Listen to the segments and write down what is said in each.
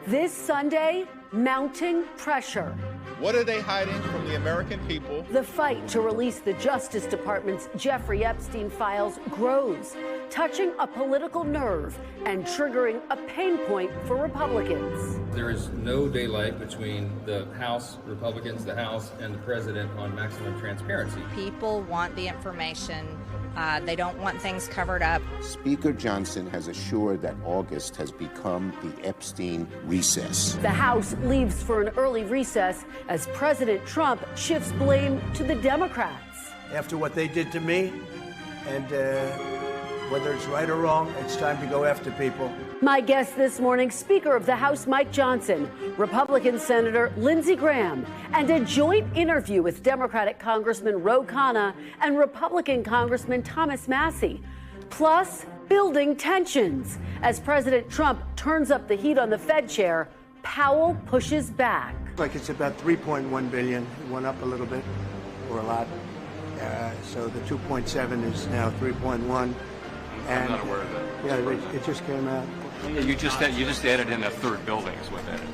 This Sunday, mounting pressure. What are they hiding from the American people? The fight to release the Justice Department's Jeffrey Epstein files grows, touching a political nerve and triggering a pain point for Republicans. There is no daylight between the House, Republicans, the House, and the president on maximum transparency. People want the information. They don't want things covered up. Speaker Johnson has assured that August has become the Epstein recess. The House leaves for an early recess as President Trump shifts blame to the Democrats. After what they did to me, and whether it's right or wrong, it's time to go after people. My guest this morning, Speaker of the House Mike Johnson, Republican Senator Lindsey Graham, and a joint interview with Democratic Congressman Khanna and Republican Congressman Thomas Massie. Plus, building tensions. As President Trump turns up the heat on the Fed chair, Powell pushes back. Like it's about $3.1 billion. It went up a little bit, or a lot. So the 2.7 is now 3.1. I'm not aware of that. Yeah, it just came out. Yeah, you just added in a third building is what that is.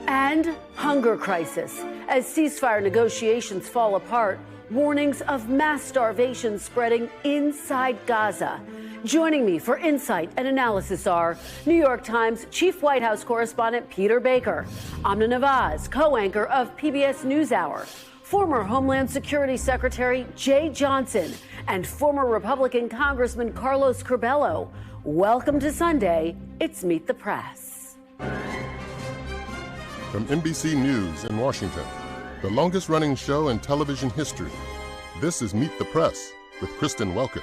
And hunger crisis. As ceasefire negotiations fall apart, warnings of mass starvation spreading inside Gaza. Joining me for insight and analysis are New York Times Chief White House Correspondent Peter Baker, Amna Nawaz, co-anchor of PBS NewsHour, former Homeland Security Secretary Jay Johnson, and former Republican Congressman Carlos Curbelo. Welcome to Sunday. It's Meet the Press. From NBC News in Washington, the longest-running show in television history, this is Meet the Press with Kristen Welker.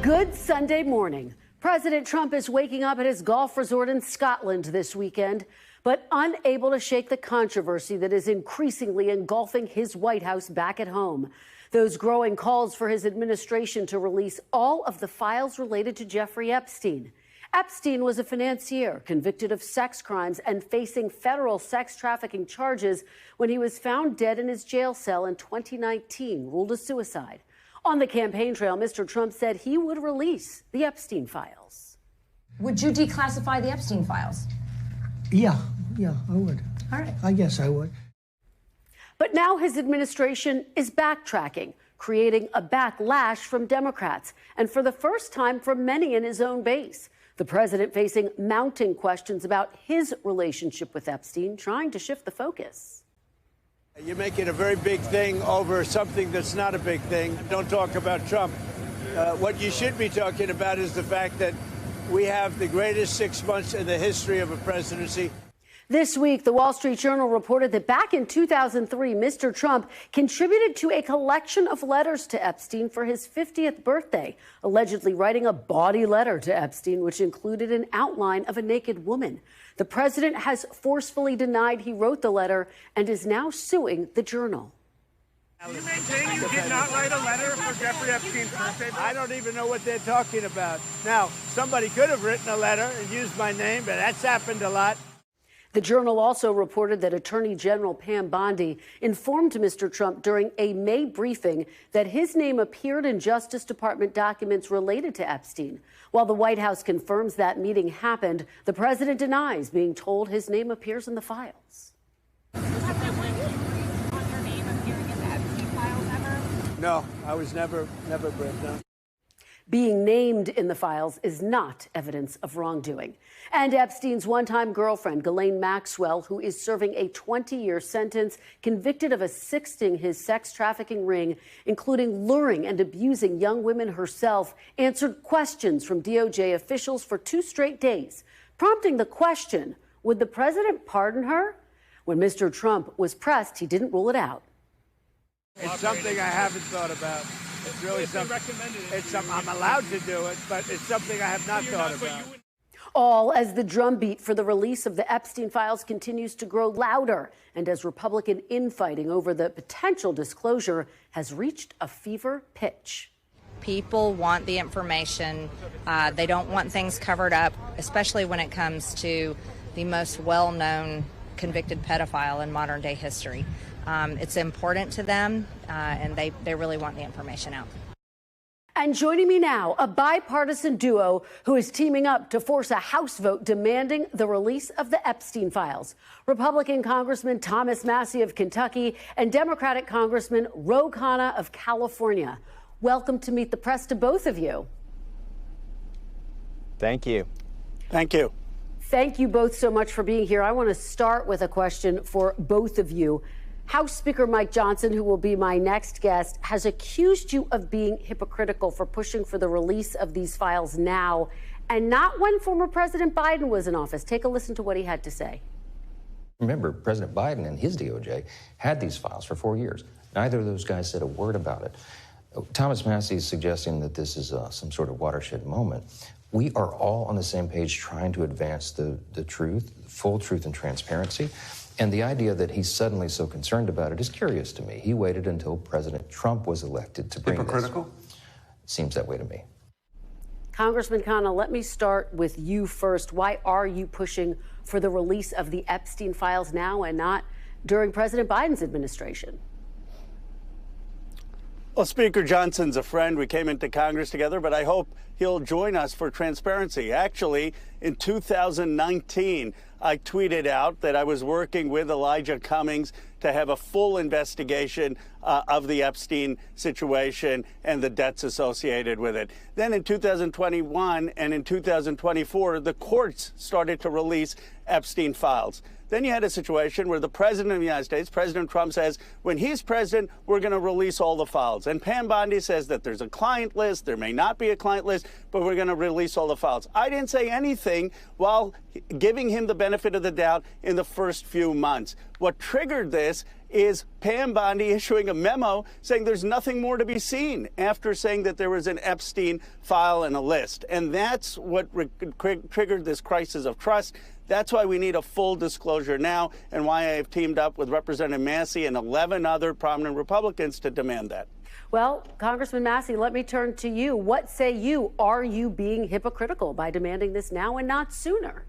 Good Sunday morning. President Trump is waking up at his golf resort in Scotland this weekend, but unable to shake the controversy that is increasingly engulfing his White House back at home. Those growing calls for his administration to release all of the files related to Jeffrey Epstein. Epstein was a financier convicted of sex crimes and facing federal sex trafficking charges when he was found dead in his jail cell in 2019, ruled a suicide. On the campaign trail, Mr. Trump said he would release the Epstein files. Would you declassify the Epstein files? Yeah, I would. All right. I guess I would. But now his administration is backtracking, creating a backlash from Democrats, and for the first time from many in his own base. The president facing mounting questions about his relationship with Epstein, trying to shift the focus. You're making a very big thing over something that's not a big thing. Don't talk about Trump. What you should be talking about is the fact that we have the greatest 6 months in the history of a presidency. This week, the Wall Street Journal reported that back in 2003, Mr. Trump contributed to a collection of letters to Epstein for his 50th birthday, allegedly writing a bawdy letter to Epstein, which included an outline of a naked woman. The president has forcefully denied he wrote the letter and is now suing the Journal. You maintain you did not write a letter for Jeffrey Epstein's birthday? I don't even know what they're talking about. Now, somebody could have written a letter and used my name, but that's happened a lot. The Journal also reported that Attorney General Pam Bondi informed Mr. Trump during a May briefing that his name appeared in Justice Department documents related to Epstein. While the White House confirms that meeting happened, the president denies being told his name appears in the files. No, I was never briefed, no. Being named in the files is not evidence of wrongdoing. And Epstein's one-time girlfriend, Ghislaine Maxwell, who is serving a 20-year sentence, convicted of assisting his sex trafficking ring, including luring and abusing young women herself, answered questions from DOJ officials for 2 straight days, prompting the question, would the president pardon her? When Mr. Trump was pressed, he didn't rule it out. It's something I haven't thought about. It's really something. I'm allowed to do it, but it's something I have not thought about. All as the drumbeat for the release of the Epstein files continues to grow louder, and as Republican infighting over the potential disclosure has reached a fever pitch. People want the information. They don't want things covered up, especially when it comes to the most well-known convicted pedophile in modern day history. It's important to them, and they really want the information out. And joining me now, a bipartisan duo who is teaming up to force a House vote demanding the release of the Epstein files. Republican Congressman Thomas Massie of Kentucky and Democratic Congressman Khanna of California. Welcome to Meet the Press to both of you. Thank you. Thank you. Thank you both so much for being here. I want to start with a question for both of you. House Speaker Mike Johnson, who will be my next guest, has accused you of being hypocritical for pushing for the release of these files now and not when former President Biden was in office. Take a listen to what he had to say. Remember, President Biden and his DOJ had these files for 4 years. Neither of those guys said a word about it. Thomas Massie is suggesting that this is some sort of watershed moment. We are all on the same page trying to advance the truth, full truth and transparency. And the idea that he's suddenly so concerned about it is curious to me. He waited until President Trump was elected to bring hypocritical? this. Seems that way to me. Congressman Khanna, let me start with you first. Why are you pushing for the release of the Epstein files now and not during President Biden's administration? Well, Speaker Johnson's a friend. We came into Congress together, but I hope he'll join us for transparency. Actually, in 2019, I tweeted out that I was working with Elijah Cummings to have a full investigation of the Epstein situation and the debts associated with it. Then in 2021 and in 2024, the courts started to release Epstein files. Then you had a situation where the president of the United States, President Trump, says, when he's president, we're going to release all the files. And Pam Bondi says that there's a client list. There may not be a client list, but we're going to release all the files. I didn't say anything while giving him the benefit of the doubt in the first few months. What triggered this is Pam Bondi issuing a memo saying there's nothing more to be seen after saying that there was an Epstein file and a list. And that's what triggered this crisis of trust. That's why we need a full disclosure now and why I have teamed up with Representative Massie and 11 other prominent Republicans to demand that. Well, Congressman Massie, let me turn to you. What say you? Are you being hypocritical by demanding this now and not sooner?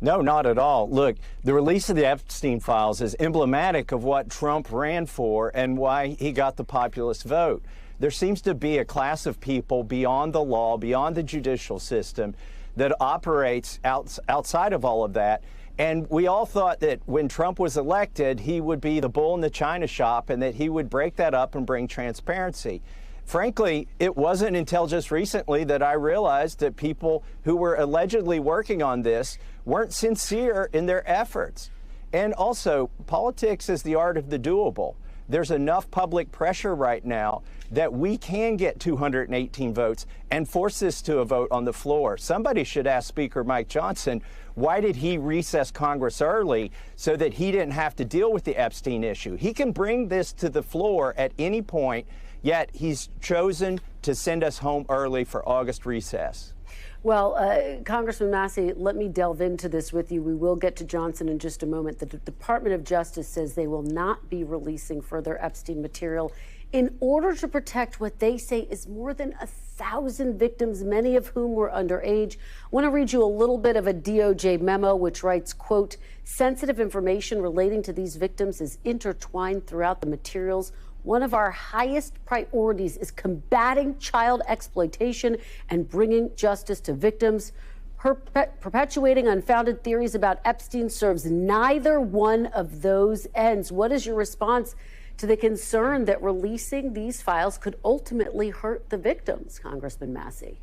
No, not at all. Look, the release of the Epstein files is emblematic of what Trump ran for and why he got the populist vote. There seems to be a class of people beyond the law, beyond the judicial system, that operates outside of all of that. And we all thought that when Trump was elected, he would be the bull in the china shop and that he would break that up and bring transparency. Frankly, it wasn't until just recently that I realized that people who were allegedly working on this weren't sincere in their efforts. And also, politics is the art of the doable. There's enough public pressure right now that we can get 218 votes and force this to a vote on the floor. Somebody should ask Speaker Mike Johnson, why did he recess Congress early so that he didn't have to deal with the Epstein issue? He can bring this to the floor at any point, yet he's chosen to send us home early for August recess. Well, Congressman Massie, let me delve into this with you. We will get to Johnson in just a moment. The Department of Justice says they will not be releasing further Epstein material in order to protect what they say is more than 1,000 victims, many of whom were underage. I want to read you a little bit of a DOJ memo which writes, quote, sensitive information relating to these victims is intertwined throughout the materials. One of our highest priorities is combating child exploitation and bringing justice to victims. Perpetuating unfounded theories about Epstein serves neither one of those ends. What is your response to the concern that releasing these files could ultimately hurt the victims, Congressman Massie?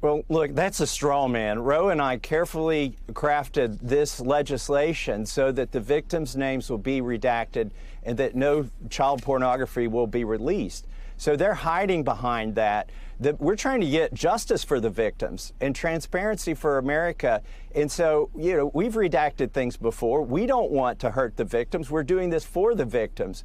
Well, look, that's a straw man. Roe and I carefully crafted this legislation so that the victims' names will be redacted and that no child pornography will be released. So they're hiding behind that. We're trying to get justice for the victims and transparency for America. And so, you know, we've redacted things before. We don't want to hurt the victims. We're doing this for the victims.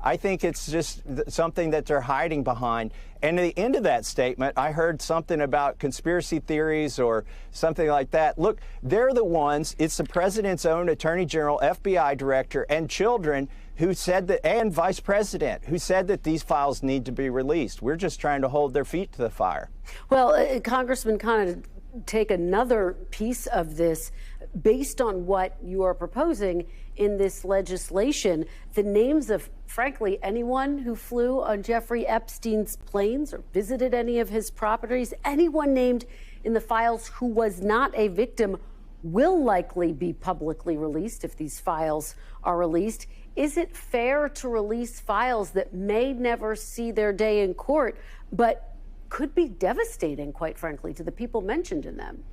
I think it's just something that they're hiding behind. And at the end of that statement, I heard something about conspiracy theories or something like that. Look, they're the ones, it's the president's own attorney general, FBI director, and children who said that, and vice president, who said that these files need to be released. We're just trying to hold their feet to the fire. Well, Congressman Khanna, take another piece of this. Based on what you are proposing in this legislation, the names of, frankly, anyone who flew on Jeffrey Epstein's planes or visited any of his properties, anyone named in the files who was not a victim, will likely be publicly released if these files are released. Is it fair to release files that may never see their day in court, but could be devastating, quite frankly, to the people mentioned in them?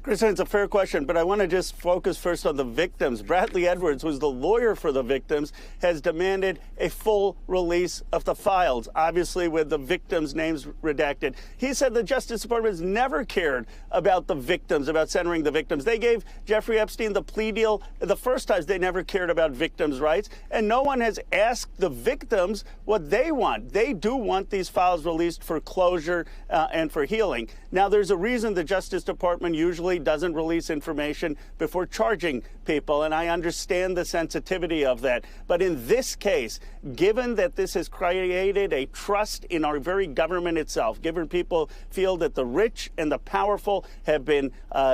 Kristen, it's a fair question, but I want to just focus first on the victims. Bradley Edwards, who's the lawyer for the victims, has demanded a full release of the files, obviously with the victims' names redacted. He said the Justice Department has never cared about the victims, about centering the victims. They gave Jeffrey Epstein the plea deal the first time. They never cared about victims' rights, and no one has asked the victims what they want. They do want these files released for closure and for healing. Now, there's a reason the Justice Department usually doesn't release information before charging people, and I understand the sensitivity of that. But in this case, given that this has created a trust in our very government itself, given people feel that the rich and the powerful have been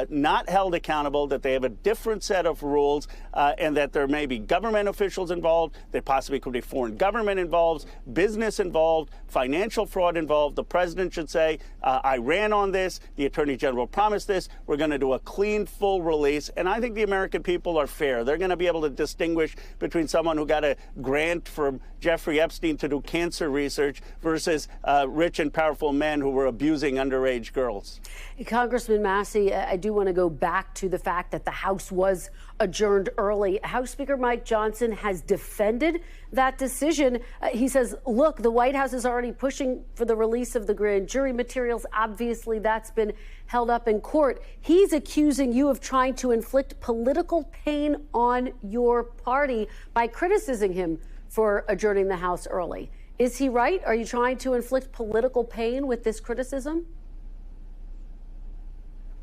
not held accountable, that they have a different set of rules, and that there may be government officials involved, there possibly could be foreign government involved, business involved, financial fraud involved, the president should say, I ran on this, the Attorney General promised this, we're going to do a clean, full release. And I think the American people are fair. They're going to be able to distinguish between someone who got a grant from Jeffrey Epstein to do cancer research versus rich and powerful men who were abusing underage girls. Congressman Massie, I do want to go back to the fact that the House was adjourned early. House Speaker Mike Johnson has defended that decision. He says, look, the White House is already pushing for the release of the grand jury materials. Obviously, that's been held up in court. He's accusing you of trying to inflict political pain on your party by criticizing him for adjourning the House early. Is he right? Are you trying to inflict political pain with this criticism?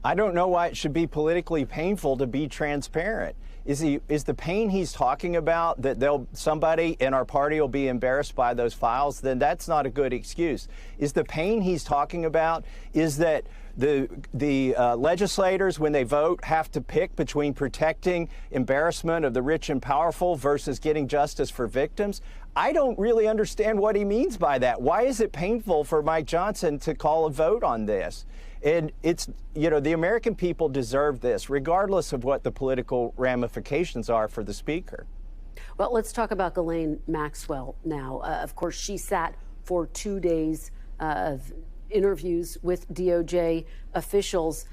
I don't know why it should be politically painful to be transparent. Is the pain he's talking about that somebody in our party will be embarrassed by those files? Then that's not a good excuse. Is the pain he's talking about is that the legislators, when they vote, have to pick between protecting embarrassment of the rich and powerful versus getting justice for victims? I don't really understand what he means by that. Why is it painful for Mike Johnson to call a vote on this? And it's, the American people deserve this, regardless of what the political ramifications are for the speaker. Well, let's talk about Ghislaine Maxwell now. Of course, she sat for 2 days of interviews with DOJ officials.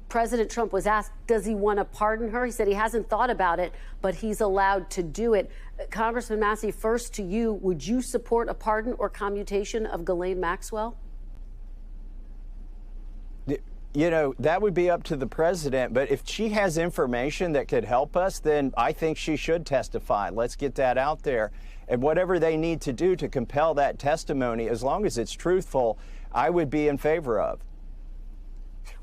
President Trump was asked, does he want to pardon her? He said he hasn't thought about it, but he's allowed to do it. Congressman Massie, first to you, would you support a pardon or commutation of Ghislaine Maxwell? That would be up to the president. But if she has information that could help us, then I think she should testify. Let's get that out there. And whatever they need to do to compel that testimony, as long as it's truthful, I would be in favor of.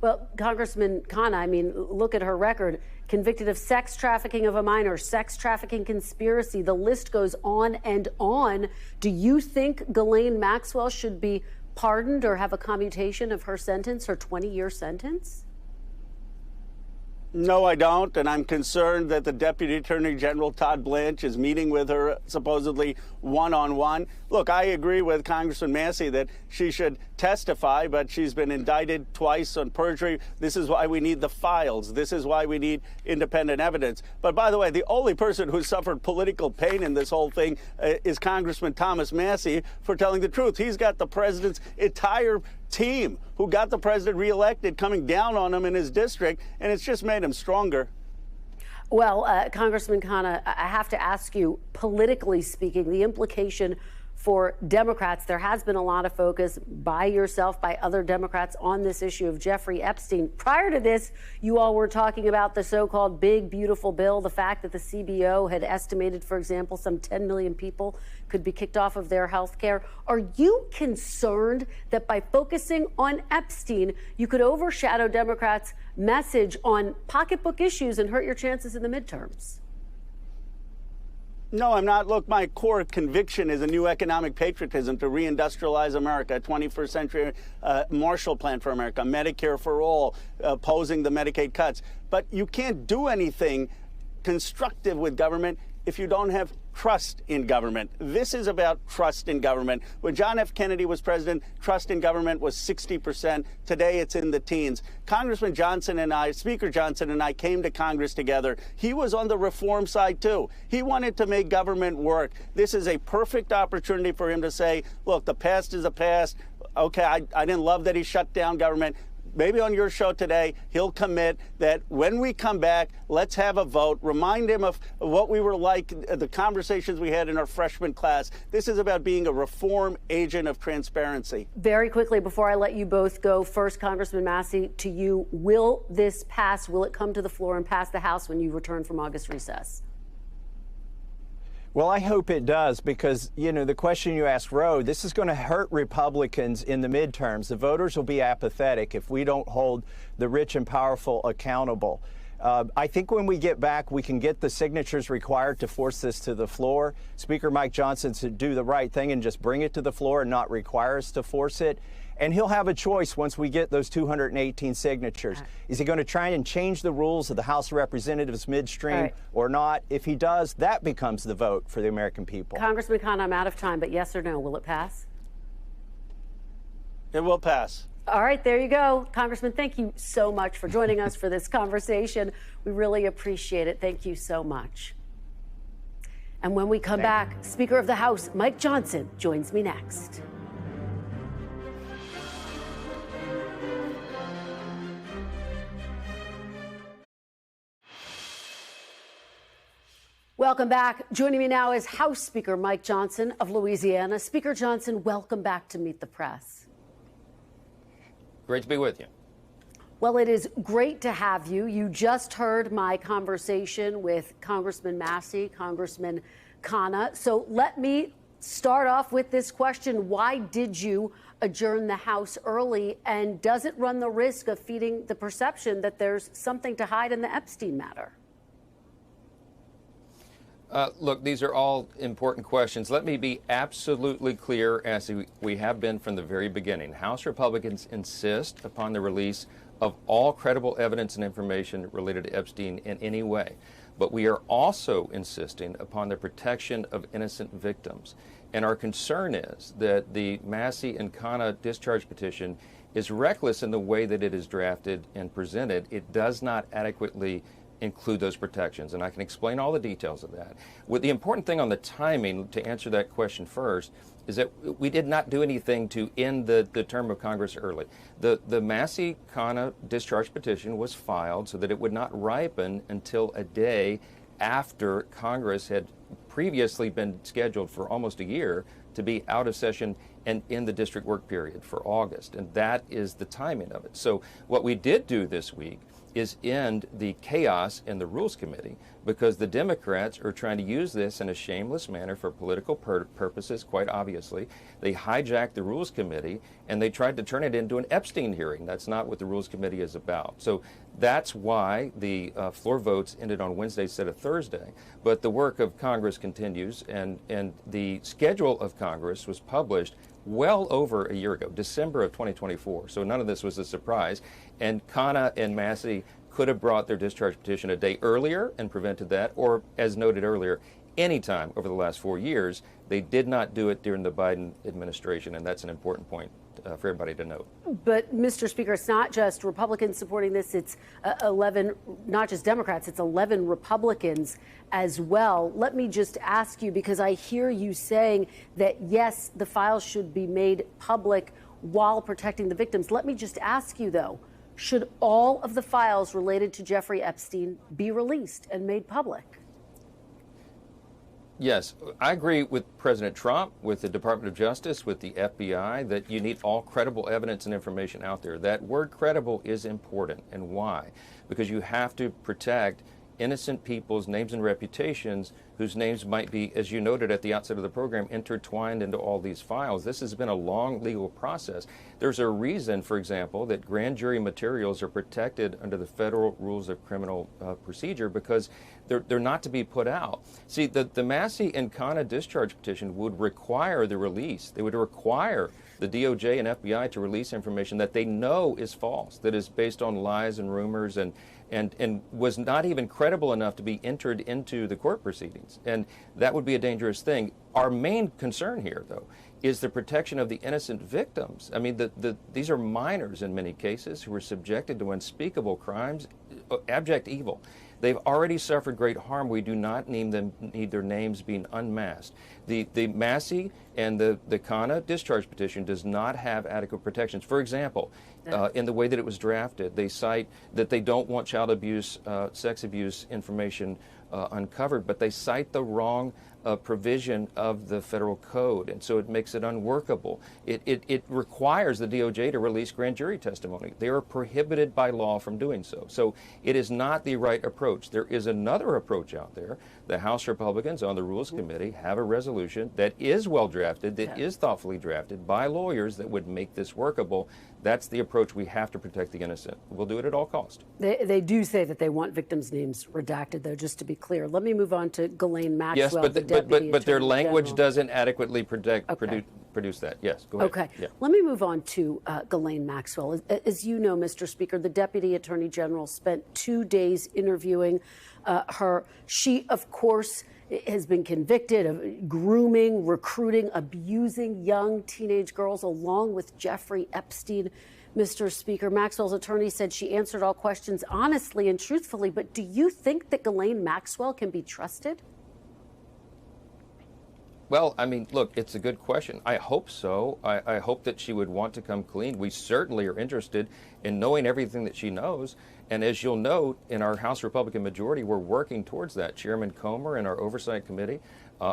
Well, Congressman Khanna, look at her record. Convicted of sex trafficking of a minor, sex trafficking conspiracy. The list goes on and on. Do you think Ghislaine Maxwell should be pardoned or have a commutation of her sentence, her 20-year sentence? No, I don't, and I'm concerned that the Deputy Attorney General, Todd Blanche, is meeting with her supposedly one-on-one. Look, I agree with Congressman Massie that she should testify, but she's been indicted twice on perjury. This is why we need the files. This is why we need independent evidence. But by the way, the only person who suffered political pain in this whole thing is Congressman Thomas Massie for telling the truth. He's got the president's entire team who got the president reelected coming down on him in his district, and it's just made him stronger. Well, Congressman Khanna, I have to ask you, politically speaking, the implication for Democrats, there has been a lot of focus by yourself, by other Democrats on this issue of Jeffrey Epstein. Prior to this, you all were talking about the so-called big, beautiful bill, the fact that the CBO had estimated, for example, some 10 million people could be kicked off of their health care. Are you concerned that by focusing on Epstein, you could overshadow Democrats' message on pocketbook issues and hurt your chances in the midterms? No, I'm not. Look, my core conviction is a new economic patriotism to reindustrialize America, a 21st century Marshall Plan for America, Medicare for all, opposing the Medicaid cuts. But you can't do anything constructive with government if you don't have trust in government. This is about trust in government. When John F. Kennedy was president, trust in government was 60%. Today, it's in the teens. Congressman Johnson and I, Speaker Johnson and I, came to Congress together. He was on the reform side, too. He wanted to make government work. This is a perfect opportunity for him to say, look, the past is the past. Okay, I didn't love that he shut down government. Maybe on your show today, he'll commit that when we come back, let's have a vote. Remind him of what we were like, the conversations we had in our freshman class. This is about being a reform agent of transparency. Very quickly, before I let you both go, first, Congressman Massie, to you, will this pass? Will it come to the floor and pass the House when you return from August recess? Well, I hope it does because, you know, the question you asked, Ro, this is going to hurt Republicans in the midterms. The voters will be apathetic if we don't hold the rich and powerful accountable. I think when we get back, we can get the signatures required to force this to the floor. Speaker Mike Johnson should do the right thing and just bring it to the floor and not require us to force it. And he'll have a choice once we get those 218 signatures. Is he going to try and change the rules of the House of Representatives midstream or not? If he does, that becomes the vote for the American people. Congressman Khanna, I'm out of time, but yes or no, will it pass? It will pass. All right, there you go. Congressman, thank you so much for joining us for this conversation. We really appreciate it. Thank you so much. And when we come back, Speaker of the House Mike Johnson joins me next. Welcome back. Joining me now is House Speaker Mike Johnson of Louisiana. Speaker Johnson, welcome back to Meet the Press. Great to be with you. Well, it is great to have you. You just heard my conversation with Congressman Massie, Congressman Khanna. So let me start off with this question. Why did you adjourn the House early? And does it run the risk of feeding the perception that there's something to hide in the Epstein matter? Look, these are all important questions. Let me be absolutely clear, as we have been from the very beginning. House Republicans insist upon the release of all credible evidence and information related to Epstein in any way. But we are also insisting upon the protection of innocent victims. And our concern is that the Massie and Khanna discharge petition is reckless in the way that it is drafted and presented. It does not adequately include those protections, and I can explain all the details of that. The important thing on the timing, to answer that question first, is that we did not do anything to end the term of Congress early. The Massie-Khanna discharge petition was filed so that it would not ripen until a day after Congress had previously been scheduled for almost a year to be out of session and in the district work period for August, and that is the timing of it. So what we did do this week is end the chaos in the Rules Committee, because the Democrats are trying to use this in a shameless manner for political purposes, quite obviously. They hijacked the Rules Committee and they tried to turn it into an Epstein hearing. That's not what the Rules Committee is about. So that's why the floor votes ended on Wednesday instead of Thursday. But the work of Congress continues, and the schedule of Congress was published well over a year ago, December of 2024. So none of this was a surprise. And Khanna and Massie could have brought their discharge petition a day earlier and prevented that, or, as noted earlier, anytime over the last 4 years. They did not do it during the Biden administration, and that's an important point for everybody to note. But, Mr. Speaker, it's not just Republicans supporting this. It's 11, not just Democrats, it's 11 Republicans as well. Let me just ask you, because I hear you saying that, yes, the files should be made public while protecting the victims. Let me just ask you, though, should all of the files related to Jeffrey Epstein be released and made public? Yes, I agree with President Trump, with the Department of Justice, with the FBI, that you need all credible evidence and information out there. That word credible is important. And why? Because you have to protect innocent people's names and reputations whose names might be, as you noted at the outset of the program, intertwined into all these files. This has been a long legal process. There's a reason, for example, that grand jury materials are protected under the federal rules of criminal procedure, because they're not to be put out. See, the Massie and Khanna discharge petition would require the release. They would require the DOJ and FBI to release information that they know is false, that is based on lies and rumors, and was not even credible enough to be entered into the court proceedings. And that would be a dangerous thing. Our main concern here, though, is the protection of the innocent victims. I mean, these are minors in many cases who were subjected to unspeakable crimes, abject evil. They've already suffered great harm. We do not need their names being unmasked. The Massie and the Khanna discharge petition does not have adequate protections. For example, in the way that it was drafted, they cite that they don't want child abuse, sex abuse information uncovered, but they cite the wrong provision of the federal code, and so it makes it unworkable. It requires the DOJ to release grand jury testimony. They are prohibited by law from doing so. So it is not the right approach. There is another approach out there. The House Republicans on the Rules Committee have a resolution that is well drafted, that is thoughtfully drafted by lawyers that would make this workable. That's the approach. We have to protect the innocent. We'll do it at all cost. They do say that they want victims' names redacted, though, just to be clear. Let me move on to Ghislaine Maxwell. Yes, but their language doesn't adequately produce that. Yes, go ahead. Okay. Yeah. Let me move on to Ghislaine Maxwell. As you know, Mr. Speaker, the Deputy Attorney General spent 2 days interviewing her. She, of course, has been convicted of grooming, recruiting, abusing young teenage girls, along with Jeffrey Epstein. Mr. Speaker, Maxwell's attorney said she answered all questions honestly and truthfully, but do you think that Ghislaine Maxwell can be trusted? Well, I mean, look, it's a good question. I hope so. I hope that she would want to come clean. We certainly are interested in knowing everything that she knows. And as you'll note, in our House Republican majority, we're working towards that. Chairman Comer and our Oversight Committee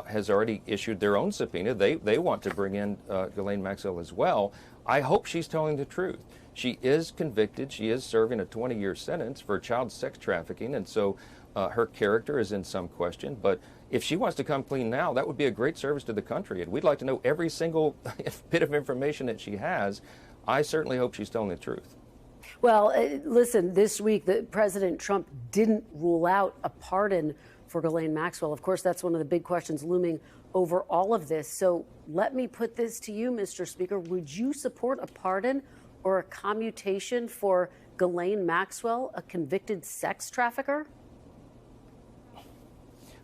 has already issued their own subpoena. They want to bring in Ghislaine Maxwell as well. I hope she's telling the truth. She is convicted. She is serving a 20-year sentence for child sex trafficking, and so her character is in some question. But if she wants to come clean now, that would be a great service to the country, and we'd like to know every single bit of information that she has. I certainly hope she's telling the truth. Well, listen, this week, President Trump didn't rule out a pardon for Ghislaine Maxwell. Of course, that's one of the big questions looming over all of this. So let me put this to you, Mr. Speaker. Would you support a pardon or a commutation for Ghislaine Maxwell, a convicted sex trafficker?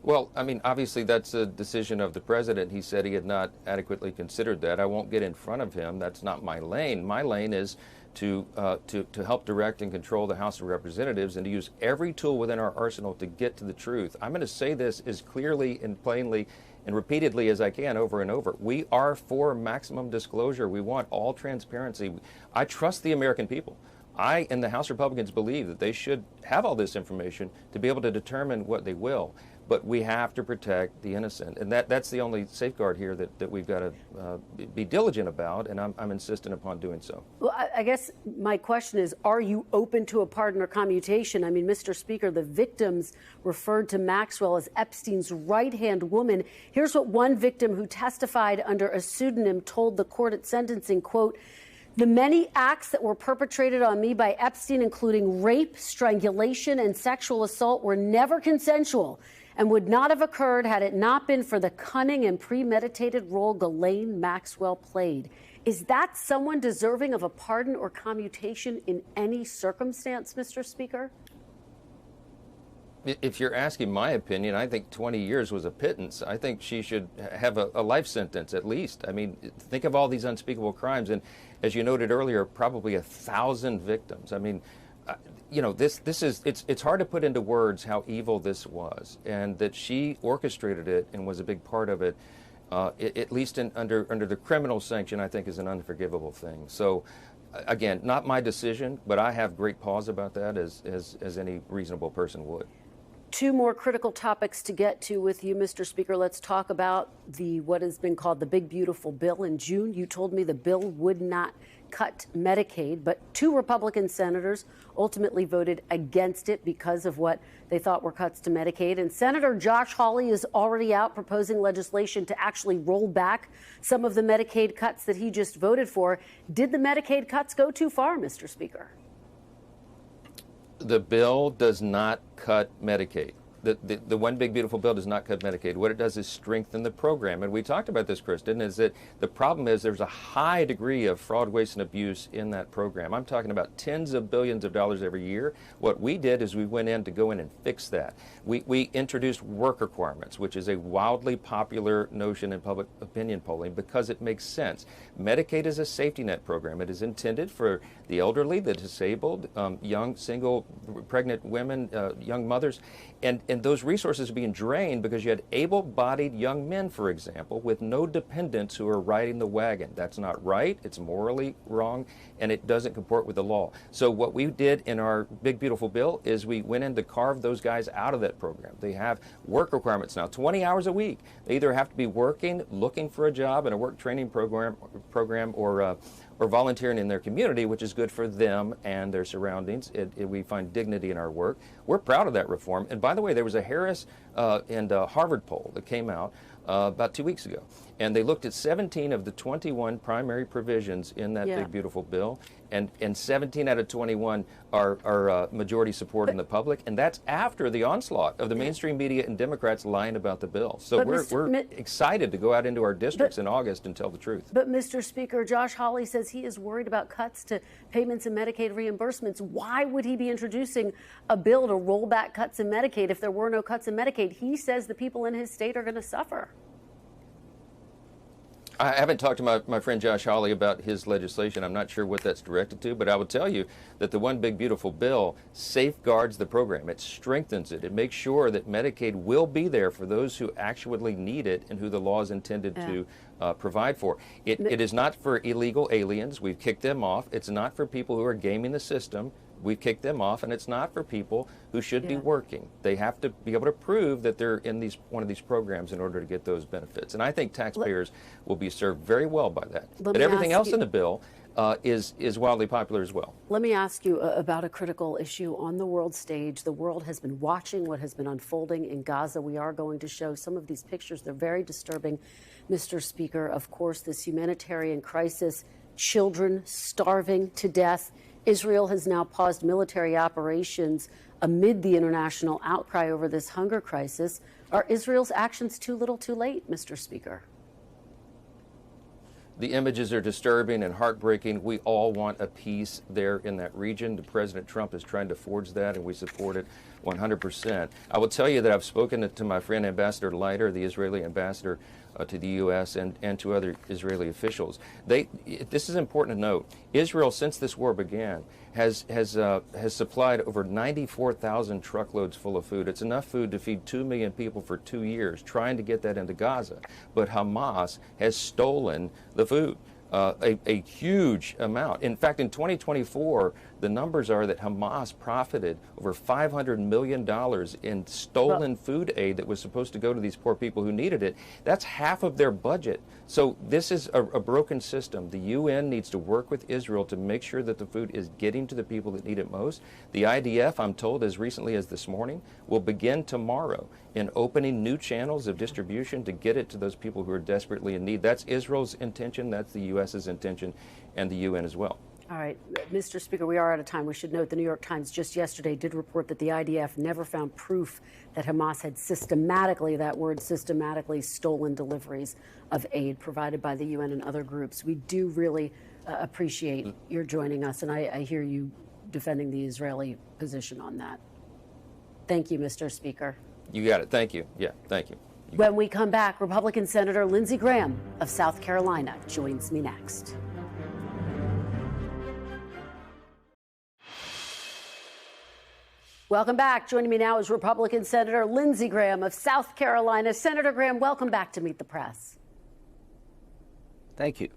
Well, I mean, obviously, that's a decision of the president. He said he had not adequately considered that. I won't get in front of him. That's not my lane. My lane is to help direct and control the House of Representatives and to use every tool within our arsenal to get to the truth. I'm going to say this as clearly and plainly and repeatedly as I can over and over. We are for maximum disclosure. We want all transparency. I trust the American people. I and the House Republicans believe that they should have all this information to be able to determine what they will. But we have to protect the innocent. And that's the only safeguard here that we've got to be diligent about, and I'm insistent upon doing so. Well, I guess my question is, are you open to a pardon or commutation? I mean, Mr. Speaker, the victims referred to Maxwell as Epstein's right-hand woman. Here's what one victim who testified under a pseudonym told the court at sentencing, quote, "The many acts that were perpetrated on me by Epstein, including rape, strangulation, and sexual assault, were never consensual and would not have occurred had it not been for the cunning and premeditated role Ghislaine Maxwell played." Is that someone deserving of a pardon or commutation in any circumstance, Mr. Speaker? If you're asking my opinion, I think 20 years was a pittance. I think she should have a life sentence at least. I mean, think of all these unspeakable crimes. And as you noted earlier, probably 1,000 victims. I mean, you know, it's hard to put into words how evil this was, and that she orchestrated it and was a big part of it. At least under the criminal sanction, I think is an unforgivable thing. So, again, not my decision, but I have great pause about that, as any reasonable person would. Two more critical topics to get to with you, Mr. Speaker. Let's talk about what has been called the Big Beautiful Bill. In June, you told me the bill would not cut Medicaid, but 2 Republican senators ultimately voted against it because of what they thought were cuts to Medicaid. And Senator Josh Hawley is already out proposing legislation to actually roll back some of the Medicaid cuts that he just voted for. Did the Medicaid cuts go too far, Mr. Speaker? The bill does not cut Medicaid. The one big beautiful bill does not cut Medicaid. What it does is strengthen the program. And we talked about this, Kristen, is that the problem is there's a high degree of fraud, waste, and abuse in that program. I'm talking about tens of billions of dollars every year. What we did is we went in to go in and fix that. We introduced work requirements, which is a wildly popular notion in public opinion polling because it makes sense. Medicaid is a safety net program. It is intended for the elderly, the disabled, young, single, pregnant women, young mothers. And those resources are being drained because you had able-bodied young men, for example, with no dependents who are riding the wagon. That's not right. It's morally wrong, and it doesn't comport with the law. So what we did in our big, beautiful bill is we went in to carve those guys out of that program. They have work requirements now, 20 hours a week. They either have to be working, looking for a job in a work training program or volunteering in their community, which is good for them and their surroundings. We find dignity in our work. We're proud of that reform. And by the way, there was a Harris and Harvard poll that came out about 2 weeks ago. And they looked at 17 of the 21 primary provisions in that big, beautiful bill. And 17 out of 21 are majority support in the public. And that's after the onslaught of the mainstream media and Democrats lying about the bill. So we're excited to go out into our districts in August and tell the truth. But, Mr. Speaker, Josh Hawley says he is worried about cuts to payments and Medicaid reimbursements. Why would he be introducing a bill to roll back cuts in Medicaid if there were no cuts in Medicaid? He says the people in his state are going to suffer. I haven't talked to my friend Josh Hawley about his legislation. I'm not sure what that's directed to, but I will tell you that the one big beautiful bill safeguards the program. It strengthens it. It makes sure that Medicaid will be there for those who actually need it and who the law is intended to provide for. It is not for illegal aliens. We've kicked them off. It's not for people who are gaming the system. We've kicked them off, and it's not for people who should be working. They have to be able to prove that they're in one of these programs in order to get those benefits. And I think taxpayers will be served very well by that. But everything else in the bill is wildly popular as well. Let me ask you about a critical issue on the world stage. The world has been watching what has been unfolding in Gaza. We are going to show some of these pictures. They're very disturbing, Mr. Speaker. Of course, this humanitarian crisis, children starving to death. Israel has now paused military operations amid the international outcry over this hunger crisis. Are Israel's actions too little too late, Mr. Speaker? The images are disturbing and heartbreaking. We all want a peace there in that region. President Trump is trying to forge that, and we support it 100%. I will tell you that I've spoken to my friend Ambassador Leiter, the Israeli ambassador to the U.S. and to other Israeli officials. This is important to note. Israel, since this war began, has supplied over 94,000 truckloads full of food. It's enough food to feed 2 million people for 2 years, trying to get that into Gaza. But Hamas has stolen the food. A huge amount. In fact, in 2024, the numbers are that Hamas profited over $500 million in stolen food aid that was supposed to go to these poor people who needed it. That's half of their budget. So this is a broken system. The UN needs to work with Israel to make sure that the food is getting to the people that need it most. The IDF, I'm told as recently as this morning, will begin tomorrow in opening new channels of distribution to get it to those people who are desperately in need. That's Israel's intention, that's the U.S.'s intention, and the UN as well. All right, Mr. Speaker, we are out of time. We should note the New York Times just yesterday did report that the IDF never found proof that Hamas had systematically, that word systematically, stolen deliveries of aid provided by the UN and other groups. We do really appreciate your joining us, and I hear you defending the Israeli position on that. Thank you, Mr. Speaker. You got it. Thank you. Yeah, thank you. When we come back, Republican Senator Lindsey Graham of South Carolina joins me next. Welcome back. Joining me now is Republican Senator Lindsey Graham of South Carolina. Senator Graham, welcome back to Meet the Press. Thank you.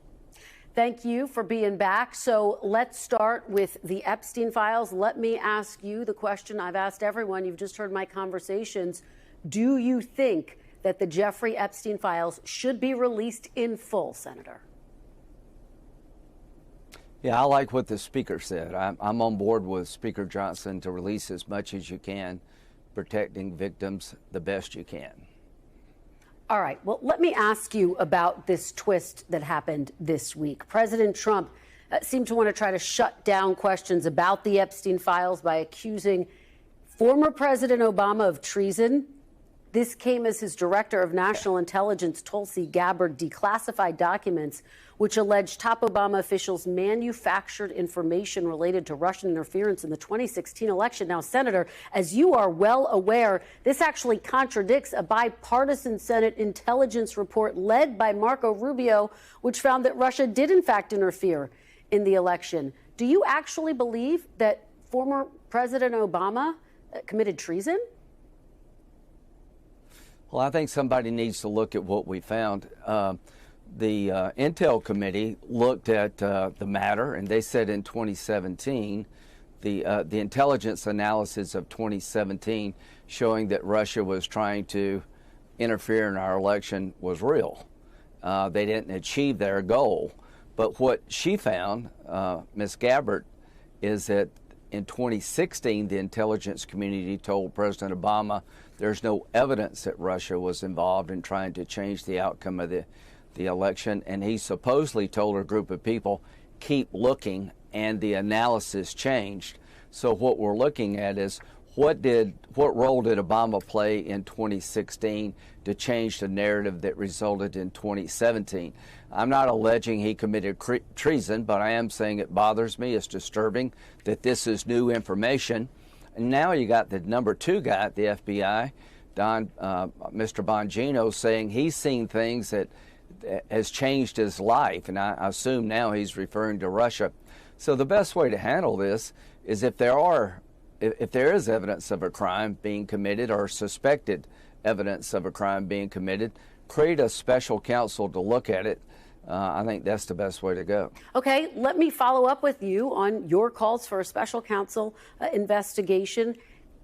Thank you for being back. So let's start with the Epstein files. Let me ask you the question I've asked everyone. You've just heard my conversations. Do you think that the Jeffrey Epstein files should be released in full, Senator? Yeah, I like what the Speaker said. I'm on board with Speaker Johnson to release as much as you can, protecting victims the best you can. All right. Well, let me ask you about this twist that happened this week. President Trump seemed to want to try to shut down questions about the Epstein files by accusing former President Obama of treason. This came as his director of national intelligence, Tulsi Gabbard, declassified documents which allege top Obama officials manufactured information related to Russian interference in the 2016 election. Now, Senator, as you are well aware, this actually contradicts a bipartisan Senate intelligence report led by Marco Rubio, which found that Russia did, in fact, interfere in the election. Do you actually believe that former President Obama committed treason? Well, I think somebody needs to look at what we found. The Intel Committee looked at the matter, and they said in 2017, the intelligence analysis of 2017 showing that Russia was trying to interfere in our election was real. They didn't achieve their goal. But what she found, Ms. Gabbard, is that in 2016, the intelligence community told President Obama there's no evidence that Russia was involved in trying to change the outcome of the election, and he supposedly told a group of people, keep looking, and the analysis changed. So what we're looking at is what role did Obama play in 2016 to change the narrative that resulted in 2017? I'm not alleging he committed treason, but I am saying it bothers me. It's disturbing that this is new information. And now you got the number 2 guy at the FBI, Mr. Bongino, saying he's seen things that has changed his life, and I assume now he's referring to Russia. So the best way to handle this is if there is evidence of a crime being committed or suspected evidence of a crime being committed, create a special counsel to look at it. I think that's the best way to go. Okay, let me follow up with you on your calls for a special counsel investigation.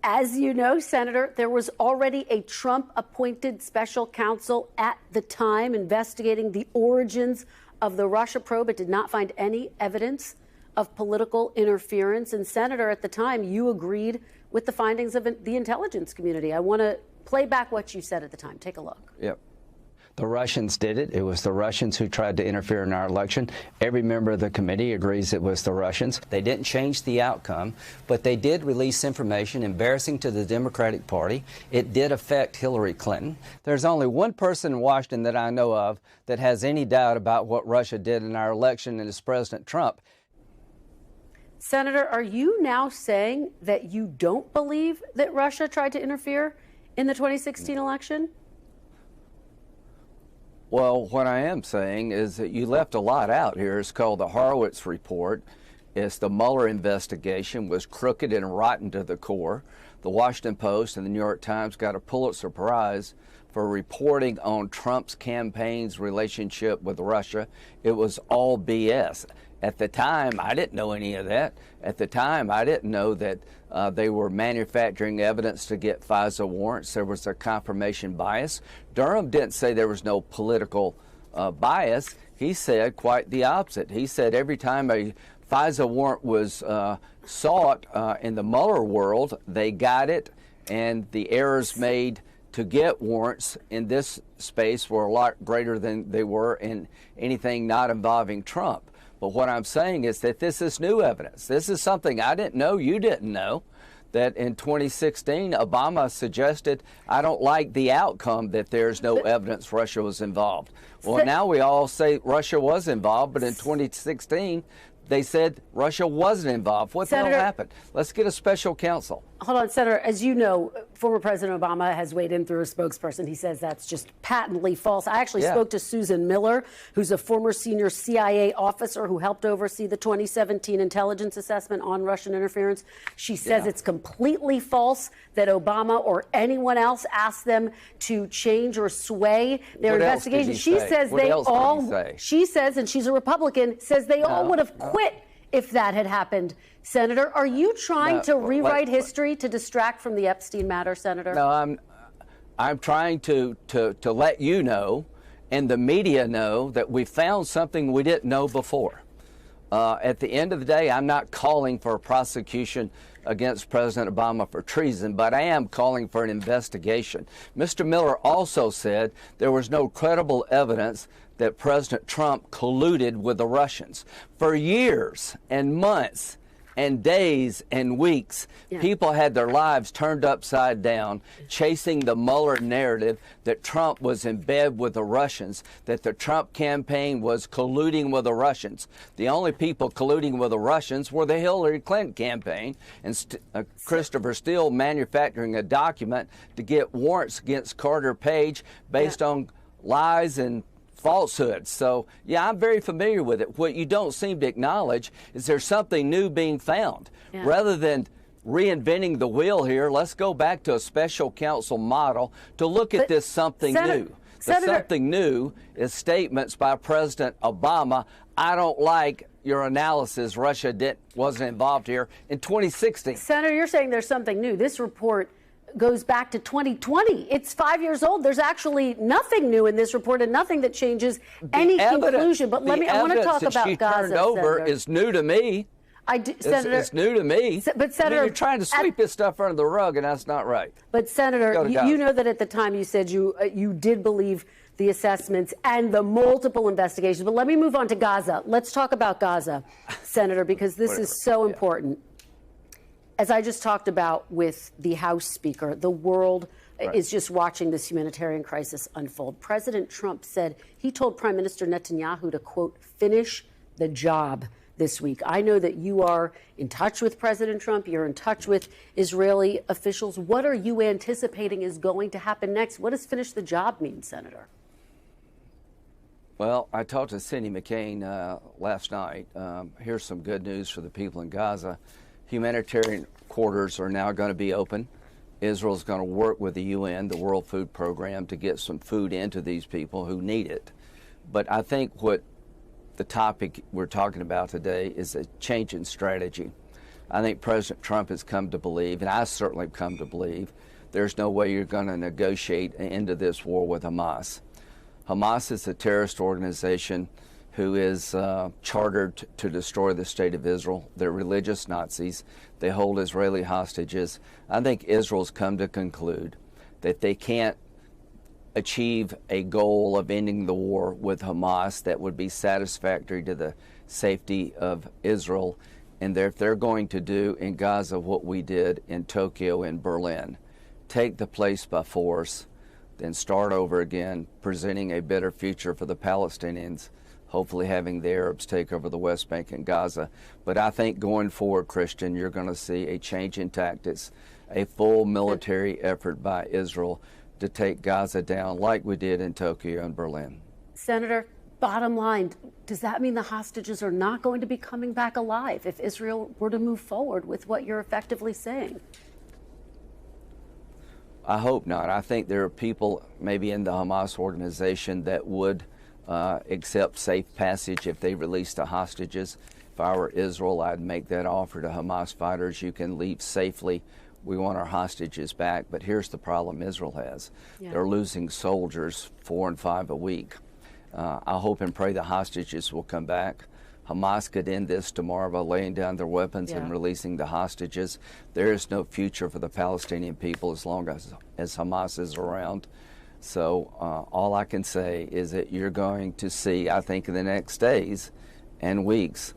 As you know, Senator, there was already a Trump-appointed special counsel at the time investigating the origins of the Russia probe. It did not find any evidence of political interference. And, Senator, at the time, you agreed with the findings of the intelligence community. I want to play back what you said at the time. Take a look. Yep. The Russians did it. It was the Russians who tried to interfere in our election. Every member of the committee agrees it was the Russians. They didn't change the outcome, but they did release information embarrassing to the Democratic Party. It did affect Hillary Clinton. There's only one person in Washington that I know of that has any doubt about what Russia did in our election, and it's President Trump. Senator, are you now saying that you don't believe that Russia tried to interfere in the 2016 election? Well, what I am saying is that you left a lot out here. It's called the Horowitz Report. It's the Mueller investigation was crooked and rotten to the core. The Washington Post and the New York Times got a Pulitzer Prize for reporting on Trump's campaign's relationship with Russia. It was all BS. At the time, I didn't know any of that. At the time, I didn't know that they were manufacturing evidence to get FISA warrants. There was a confirmation bias. Durham didn't say there was no political bias. He said quite the opposite. He said every time a FISA warrant was sought in the Mueller world, they got it, and the errors made to get warrants in this space were a lot greater than they were in anything not involving Trump. But what I'm saying is that this is new evidence. This is something I didn't know, you didn't know, that in 2016, Obama suggested, I don't like the outcome that there's no evidence Russia was involved. Well, now we all say Russia was involved, but in 2016, they said Russia wasn't involved. What the hell happened? Let's get a special counsel. Hold on, Senator. As you know, former President Obama has weighed in through a spokesperson. He says that's just patently false. I actually spoke to Susan Miller, who's a former senior CIA officer who helped oversee the 2017 intelligence assessment on Russian interference. She says it's completely false that Obama or anyone else asked them to change or sway their investigation. She says she says, and she's a Republican, says they all would have quit if that had happened. Senator, are you trying to rewrite history to distract from the Epstein matter, Senator? No, I'm trying to let you know and the media know that we found something we didn't know before. At the end of the day, I'm not calling for a prosecution against President Obama for treason, but I am calling for an investigation. Mr. Miller also said there was no credible evidence that President Trump colluded with the Russians. For years and months and days and weeks, people had their lives turned upside down chasing the Mueller narrative that Trump was in bed with the Russians, that the Trump campaign was colluding with the Russians. The only people colluding with the Russians were the Hillary Clinton campaign and Christopher Steele manufacturing a document to get warrants against Carter Page based on lies and falsehoods. So, yeah, I'm very familiar with it. What you don't seem to acknowledge is there's something new being found. Rather than reinventing the wheel here, let's go back to a special counsel model to look at this something new. The something new is statements by President Obama. I don't like your analysis. Russia wasn't involved here in 2016. Senator, you're saying there's something new. This report goes back to 2020. It's 5 years old. There's actually nothing new in this report and nothing that changes any conclusion. But I want to talk about Gaza. Turned over is new to me. Senator, it's new to me. But Senator, you're trying to sweep this stuff under the rug, and that's not right. But Senator, you know that at the time you said you did believe the assessments and the multiple investigations. But let me move on to Gaza. Let's talk about Gaza, Senator, because this is so important. As I just talked about with the House Speaker, the world is just watching this humanitarian crisis unfold. President Trump said he told Prime Minister Netanyahu to, quote, finish the job this week. I know that you are in touch with President Trump. You're in touch with Israeli officials. What are you anticipating is going to happen next? What does finish the job mean, Senator? Well, I talked to Cindy McCain last night. Here's some good news for the people in Gaza. Humanitarian quarters are now going to be open. Israel's going to work with the UN, the World Food Program, to get some food into these people who need it. But I think what the topic we're talking about today is a change in strategy. I think President Trump has come to believe, and I certainly have come to believe, there's no way you're going to negotiate an end to this war with Hamas. Hamas is a terrorist organization who is chartered to destroy the state of Israel. They're religious Nazis. They hold Israeli hostages. I think Israel's come to conclude that they can't achieve a goal of ending the war with Hamas that would be satisfactory to the safety of Israel. And if they're going to do in Gaza what we did in Tokyo and Berlin, take the place by force, then start over again, presenting a better future for the Palestinians, hopefully having the Arabs take over the West Bank and Gaza. But I think going forward, Christian, you're going to see a change in tactics, a full military effort by Israel to take Gaza down like we did in Tokyo and Berlin. Senator, bottom line, does that mean the hostages are not going to be coming back alive if Israel were to move forward with what you're effectively saying? I hope not. I think there are people maybe in the Hamas organization that would accept safe passage if they release the hostages. If I were Israel, I'd make that offer to Hamas fighters. You can leave safely. We want our hostages back. But here's the problem Israel has. They're losing soldiers 4 and 5 a week. I hope and pray the hostages will come back. Hamas could end this tomorrow by laying down their weapons and releasing the hostages. There is no future for the Palestinian people as long as Hamas is around. So all I can say is that you're going to see, I think, in the next days and weeks,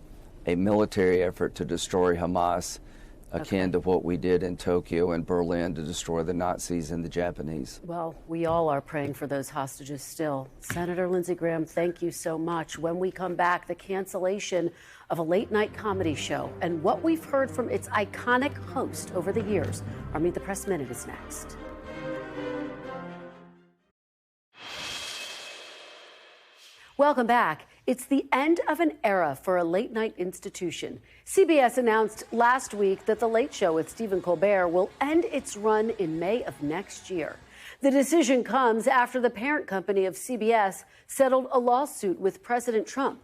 a military effort to destroy Hamas akin to what we did in Tokyo and Berlin to destroy the Nazis and the Japanese. Well, we all are praying for those hostages still. Senator Lindsey Graham, thank you so much. When we come back, the cancellation of a late-night comedy show and what we've heard from its iconic host over the years. Our Meet the Press Minute is next. Welcome back. It's the end of an era for a late-night institution. CBS announced last week that The Late Show with Stephen Colbert will end its run in May of next year. The decision comes after the parent company of CBS settled a lawsuit with President Trump.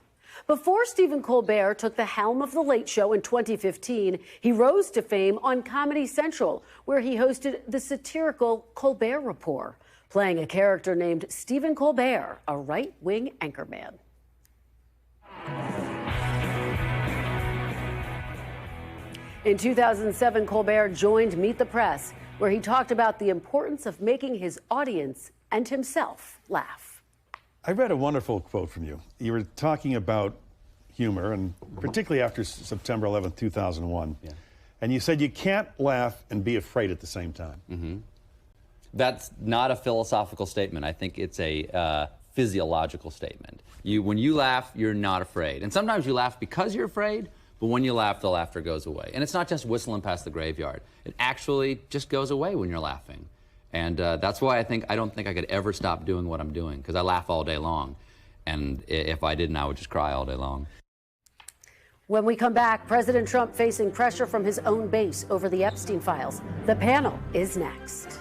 Before Stephen Colbert took the helm of The Late Show in 2015, he rose to fame on Comedy Central, where he hosted the satirical Colbert Report, playing a character named Stephen Colbert, a right-wing anchorman. In 2007, Colbert joined Meet the Press, where he talked about the importance of making his audience and himself laugh. I read a wonderful quote from you. You were talking about humor, and particularly after September 11th, 2001. Yeah. And you said you can't laugh and be afraid at the same time. Mm-hmm. That's not a philosophical statement. I think it's a physiological statement. When you laugh, you're not afraid. And sometimes you laugh because you're afraid, but when you laugh, the laughter goes away. And it's not just whistling past the graveyard. It actually just goes away when you're laughing. And that's why I don't think I could ever stop doing what I'm doing, because I laugh all day long. And if I didn't, I would just cry all day long. When we come back, President Trump facing pressure from his own base over the Epstein files. The panel is next.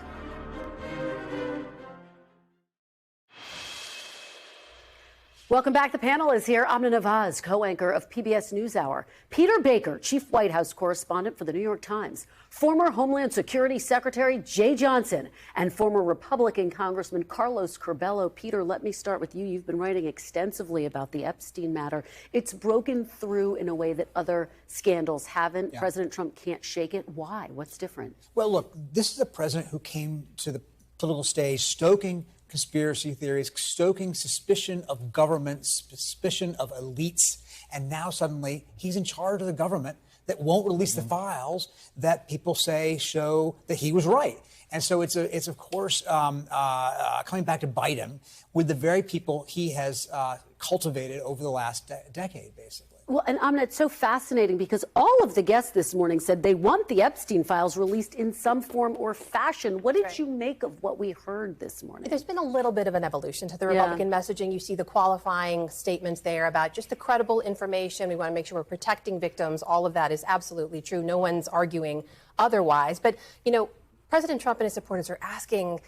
Welcome back. The panel is here. Amna Nawaz, co-anchor of PBS NewsHour. Peter Baker, chief White House correspondent for the New York Times. Former Homeland Security Secretary Jay Johnson and former Republican Congressman Carlos Curbelo. Peter, let me start with you. You've been writing extensively about the Epstein matter. It's broken through in a way that other scandals haven't. Yeah. President Trump can't shake it. Why? What's different? Well, look, this is a president who came to the political stage stoking conspiracy theories, stoking suspicion of government, suspicion of elites, and now suddenly he's in charge of the government that won't release the files that people say show that he was right. And so it's of course coming back to bite him with the very people he has cultivated over the last decade, basically. Well, and Amna, it's so fascinating because all of the guests this morning said they want the Epstein files released in some form or fashion. What did you make of what we heard this morning? There's been a little bit of an evolution to the Republican messaging. You see the qualifying statements there about just the credible information. We want to make sure we're protecting victims. All of that is absolutely true. No one's arguing otherwise. But, you know, President Trump and his supporters are asking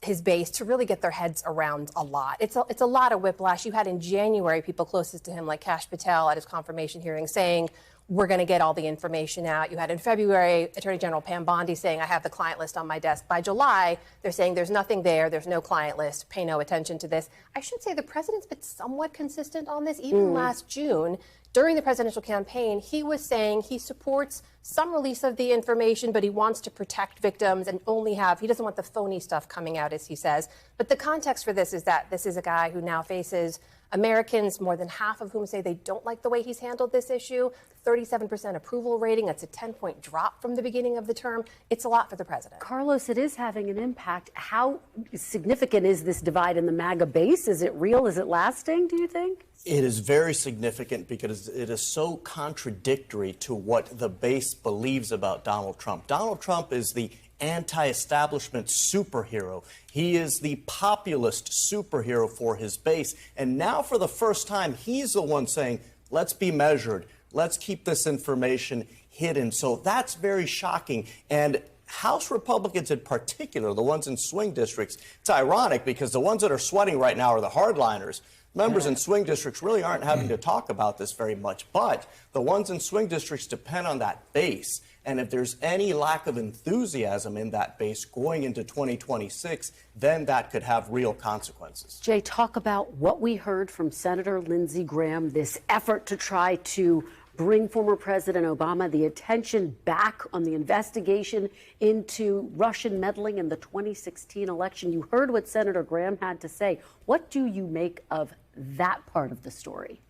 his base to really get their heads around a lot. It's a lot of whiplash. You had in January people closest to him like Kash Patel at his confirmation hearing saying, we're going to get all the information out. You had in February Attorney General Pam Bondi saying, I have the client list on my desk. By July, they're saying there's nothing there. There's no client list. Pay no attention to this. I should say the president's been somewhat consistent on this. Even last June, during the presidential campaign, he was saying he supports some release of the information, but he wants to protect victims and he doesn't want the phony stuff coming out, as he says. But the context for this is that this is a guy who now faces Americans, more than half of whom say they don't like the way he's handled this issue. 37% approval rating. That's a 10-point drop from the beginning of the term. It's a lot for the president. Carlos, it is having an impact. How significant is this divide in the MAGA base? Is it real? Is it lasting, do you think? It is very significant because it is so contradictory to what the base believes about Donald Trump. Donald Trump is the anti-establishment superhero. He is the populist superhero for his base. And now for the first time, he's the one saying, let's be measured. Let's keep this information hidden. So that's very shocking. And House Republicans in particular, the ones in swing districts, it's ironic because the ones that are sweating right now are the hardliners. Members in swing districts really aren't having to talk about this very much, but the ones in swing districts depend on that base. And if there's any lack of enthusiasm in that base going into 2026, then that could have real consequences. Jay, talk about what we heard from Senator Lindsey Graham, this effort to try to bring former President Obama the attention back on the investigation into Russian meddling in the 2016 election. You heard what Senator Graham had to say. What do you make of that part of the story?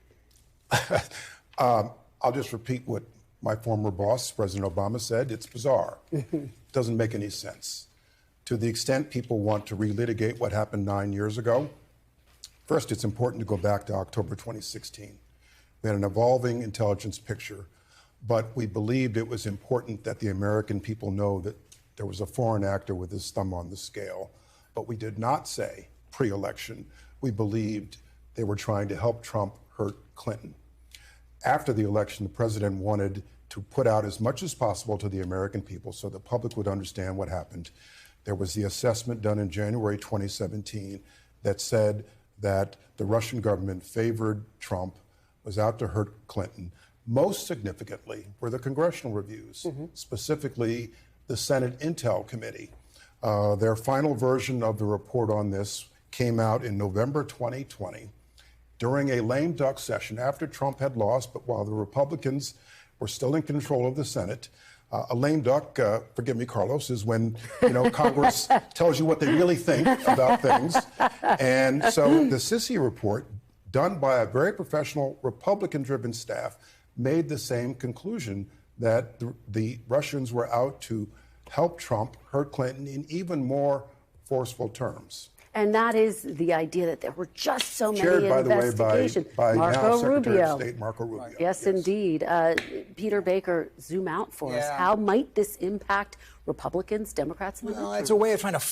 I'll just repeat what my former boss, President Obama, said. It's bizarre. It doesn't make any sense. To the extent people want to relitigate what happened 9 years ago, first, it's important to go back to October 2016. We had an evolving intelligence picture, but we believed it was important that the American people know that there was a foreign actor with his thumb on the scale. But we did not say pre-election we believed they were trying to help Trump hurt Clinton. After the election, the president wanted to put out as much as possible to the American people so the public would understand what happened. There was the assessment done in January 2017 that said that the Russian government favored Trump, was out to hurt Clinton. Most significantly were the congressional reviews, specifically the Senate Intel Committee. Their final version of the report on this came out in November 2020 during a lame duck session after Trump had lost, but while the Republicans We're still in control of the Senate. A lame duck, forgive me, Carlos, is when Congress tells you what they really think about things. And so the Sisi report, done by a very professional Republican-driven staff, made the same conclusion that the Russians were out to help Trump hurt Clinton in even more forceful terms. And that is the idea that there were just so Chaired, many by the way, investigations. by now Secretary Rubio. of State Marco Rubio. Yes, indeed. Peter Baker, zoom out for us. How might this impact Republicans, Democrats, and the midterms? It's a way of trying to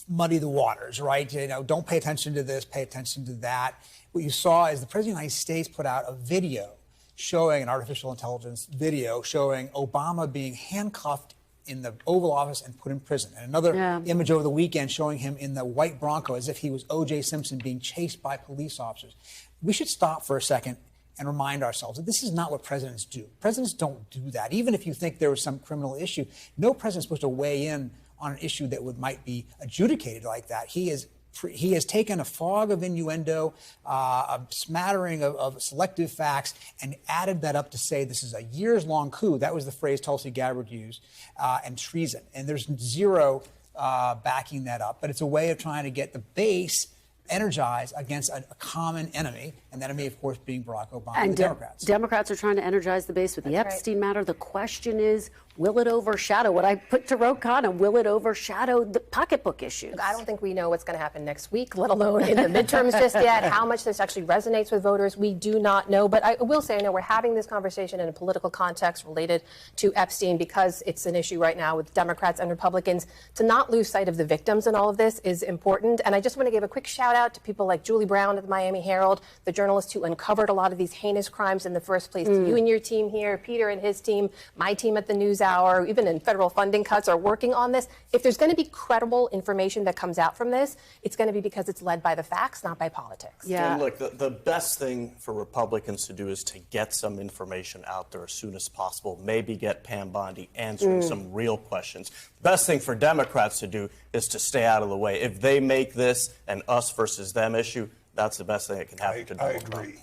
muddy the waters, right? Don't pay attention to this, pay attention to that. What you saw is the President of the United States put out a video showing, an artificial intelligence video showing Obama being handcuffed in the Oval Office and put in prison. And another image over the weekend showing him in the white Bronco as if he was O.J. Simpson being chased by police officers. We should stop for a second and remind ourselves that this is not what presidents do. Presidents don't do that. Even if you think there was some criminal issue, no president is supposed to weigh in on an issue that might be adjudicated like that. He has taken a fog of innuendo, a smattering of selective facts, and added that up to say this is a years-long coup. That was the phrase Tulsi Gabbard used, and treason. And there's zero backing that up. But it's a way of trying to get the base energized against a common enemy, and that enemy, of course, being Barack Obama and the Democrats. Democrats are trying to energize the base with the Epstein matter. The question is, will it overshadow what I put to Khanna? Will it overshadow the pocketbook issue? I don't think we know what's going to happen next week, let alone in the midterms just yet. How much this actually resonates with voters, we do not know. But I will say, I know we're having this conversation in a political context related to Epstein because it's an issue right now with Democrats and Republicans. To not lose sight of the victims in all of this is important. And I just want to give a quick shout out to people like Julie Brown at the Miami Herald, the journalist who uncovered a lot of these heinous crimes in the first place. To you and your team here, Peter and his team, my team at the NewsHour, even in federal funding cuts, are working on this. If there's going to be credible information that comes out from this, it's going to be because it's led by the facts, not by politics. Yeah. And look, the best thing for Republicans to do is to get some information out there as soon as possible. Maybe get Pam Bondi answering some real questions. The best thing for Democrats to do is to stay out of the way. If they make this an us versus them issue, that's the best thing that can happen to Donald Trump. I agree.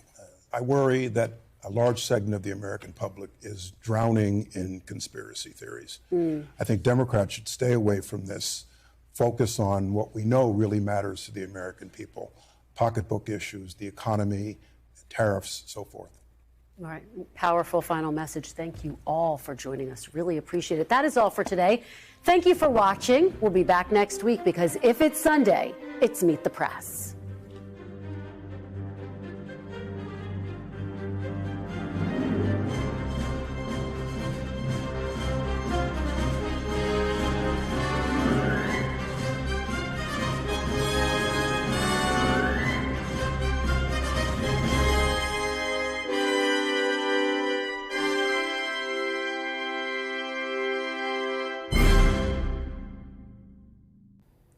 I worry that a large segment of the American public is drowning in conspiracy theories. I think Democrats should stay away from this, focus on what we know really matters to the American people, pocketbook issues, the economy, tariffs, so forth. All right. Powerful final message. Thank you all for joining us. Really appreciate it. That is all for today. Thank you for watching. We'll be back next week because if it's Sunday, it's Meet the Press.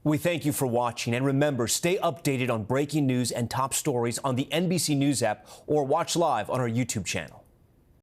We thank you for watching, and remember, stay updated on breaking news and top stories on the NBC News app or watch live on our YouTube channel.